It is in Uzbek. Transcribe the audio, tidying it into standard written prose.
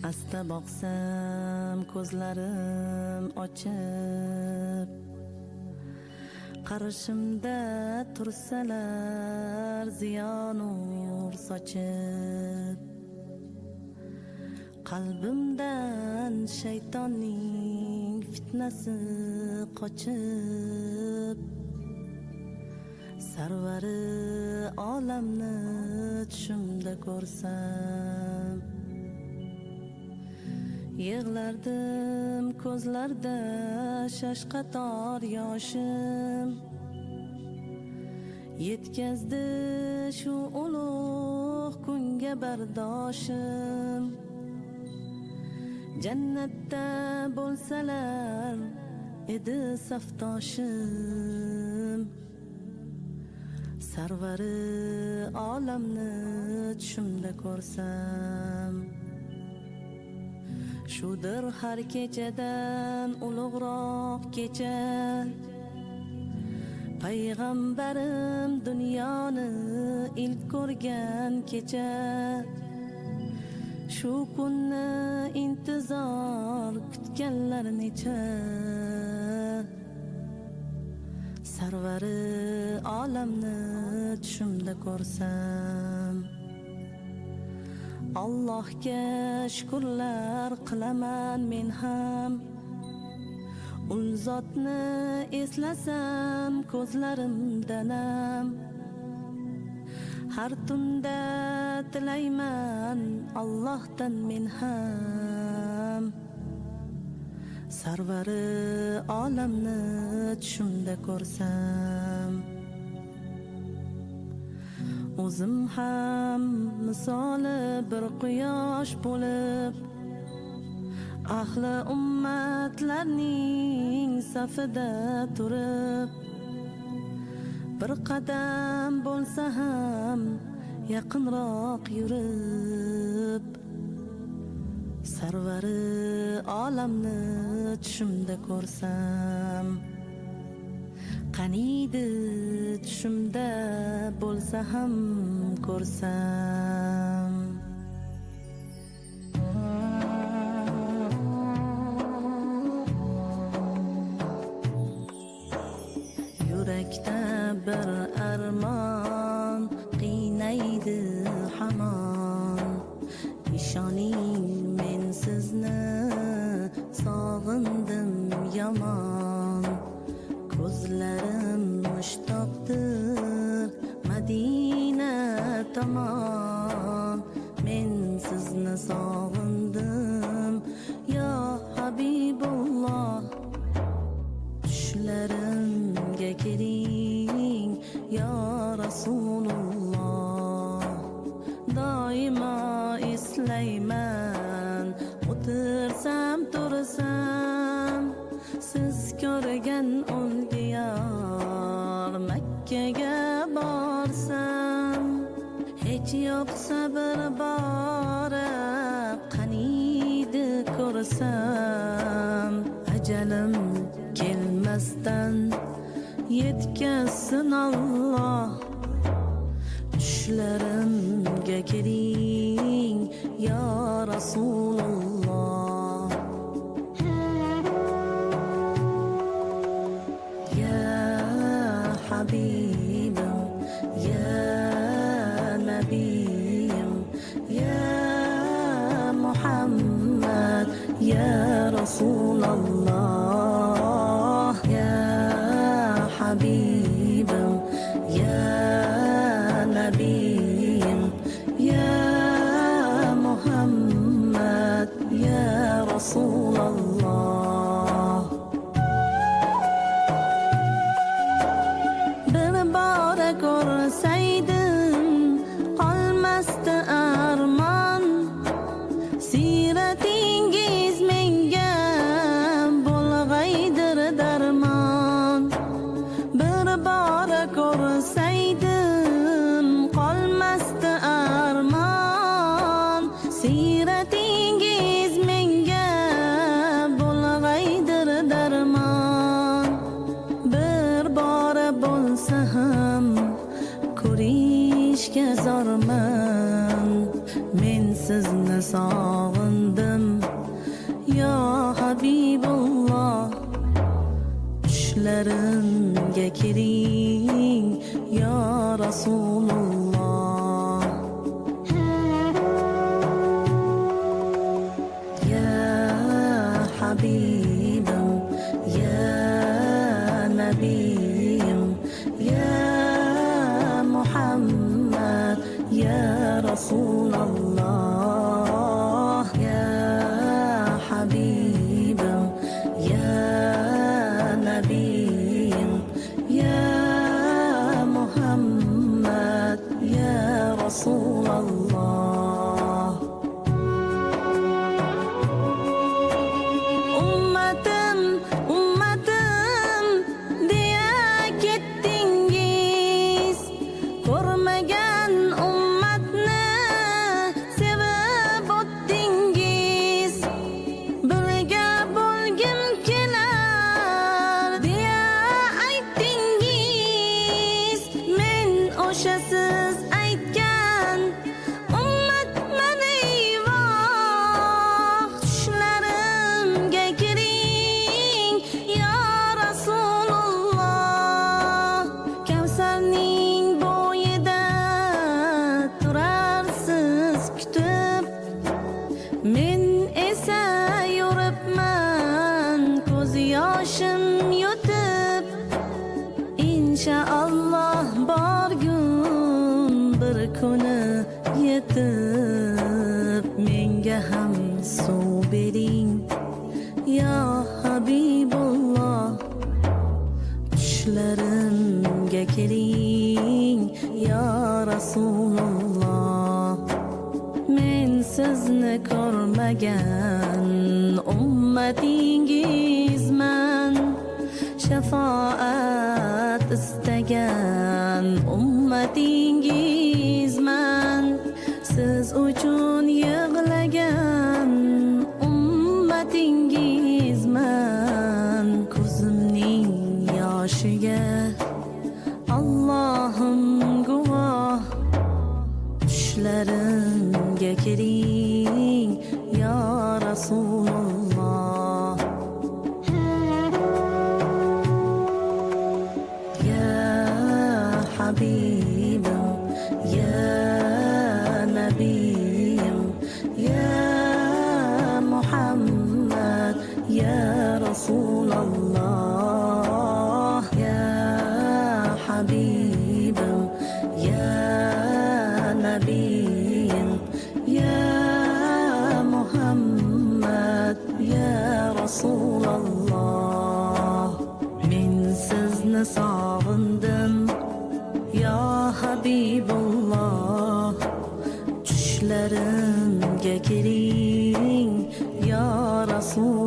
Asta boqsam ko'zlarim ochib, qarshimda tursalar ziyonur sochib, qalbimdan shaytonning fitnasi qochib, sarvari olamni tushimda ko'rsam, yig'lardim ko'zlarda shashqator yoshim, yetkazdi shu ulug' kunga bardoshim. Jannatda bo'lsalar edi safdoshim, sarvari olamni tushimda ko'rsam, shudir har kechadan ulug'roq kecha, payg'ambarim dunyoni ilk ko'rgan kecha. Shu kunni intizor kutganlar necha, sarvari olamni tushimda ko'rsam, Allohga shukrlar qilaman men ham. Ul zotni eslasam ko'zlarimda nam, har tunda tilayman Allohdan men ham. Sarvari olamni tushimda ko'rsam, o'zim ham misoli bir quyosh bo'lib, ahli ummatlarning safida turib, bir qadam bo'lsa ham yaqinroq yurib, sarvari olamni tushimda ko'rsam, qaniydi tushimda bo'lsa ham ko'rsam. Yurakda bir armon qiynaydi hamon, ishoning men sizni sog'indim yomon. Ko'zlarim mushtoqdir Madina tomon, men sizni sog'indim ya Habibulloh. Tushlarimga kiring ya Rasululloh, doimo eslayman o'tirsam tursam, siz ko'rgan ul diyor Makkaga borsam. Hech yo'qsa bir bora qaniydi ko'rsam, ajalim kelmasdan yetkazsin Alloh. Tushlarimga kiring ya Rasululloh, ya Habibim, ya Nabiyim, ya Muhammad, ya Rasulullah, ya Habibim, ya Nabiyim, ya Muhammad, ya Rasulullah. Bir bora ko'rsaydim qolmasdi armon, siratingiz menga bo'lg'aydir darmon. Bir bora ko'rsaydim qolmasdi armon, siratingiz menga bo'lg'aydir darmon. Bir bora bo'lsa ham ko'rishga zorman, men sizni sog'indim tushlarimga kiring ya Rasululloh. Ya Habibim, ya Nabiyim, ya Muhammad, ya Rasulullah. Ya Habibim, ya Nabiyim, ya Muhammad, ya Rasulullah. Ummatim, ummatim deya ketdingiz, ko'rmagan ummatni sevib o'tdingiz. Birga bo'lgim kelar deya aytdingiz. Men o'sha siz aytgan ummatman eyvoh. Tushlarimga kiring ya Rasululloh. Kavsarning bo'yida turarsiz kutib, men esa yuribman ko'z yoshim yutib. Inshaalloh borgun bir kuni yetib, menga ham suv bering ya Habibulloh. Tushlarimga kiring ya Rasululloh. Men sizni ko'rmagan ummatingizman, shafoat istagan ummatingizman. Siz uchun yig'lagan ummatingizman. Ko'zimning yoshiga Allohim guvoh. Tushlarimga kiring ya Rasululloh. Ya Habibim, ya Nabiyim, ya Muhammad, ya Rasulullah. Ya Habibim, ya Nabiyim, ya Muhammad, ya Rasulullah. Men sizni sog'indim ya Habibulloh. Tushlarimga kiring ya Rasululloh.